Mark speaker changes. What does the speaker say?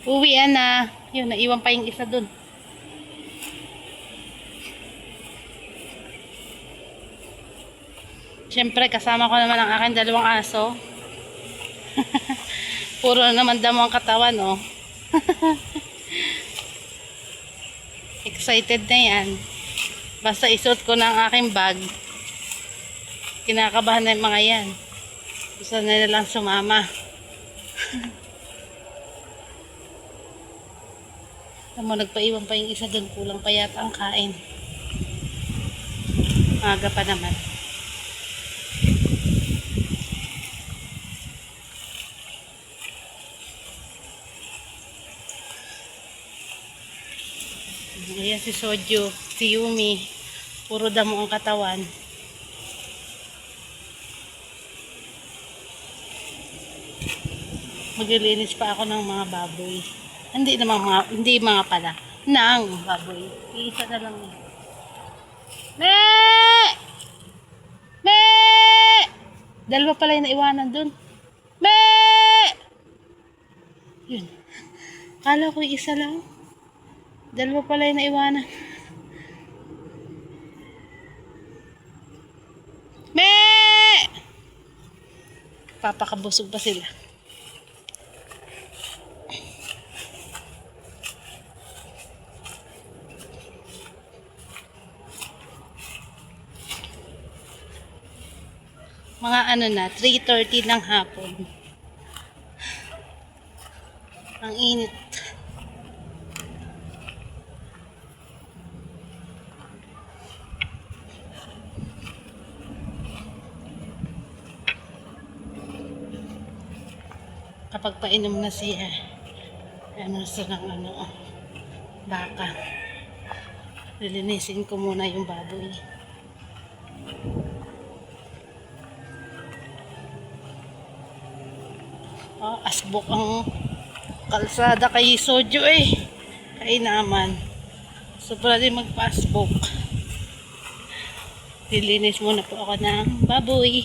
Speaker 1: Uwian na. Yun, naiwan pa yung isa dun. Siyempre, kasama ko naman ang aking dalawang aso. Puro naman damo ang katawan, oh. Excited na yan. Basta isuot ko na ang aking bag. Kinakabahan na yung mga yan. Gusto na nilang sumama. Tamo, nagpaiwan pa yung isa dun. Kulang pa yata ang kain. Aga pa naman. Ayan si Soju, si Yumi. Puro damo ang katawan. Maglilinis pa ako ng mga baboy. Hindi mga pala. Nang baboy. Iisa na lang yun. Me! Me! Dalawa pala yung naiwanan dun. Me! Yun. Kala ko isa lang. Dalawa pala yung naiwanan. Me! Papakabusog pa sila. Mga ano na, 3:30 ng hapon. Ang init. Kapag painom na siya, ano silang baka. Lilinisin ko muna yung baboy. Asbok ang kalsada kay Soju eh. Kaya naman. Sobra din magpa-asbok. Lilinis muna po ako ng baboy.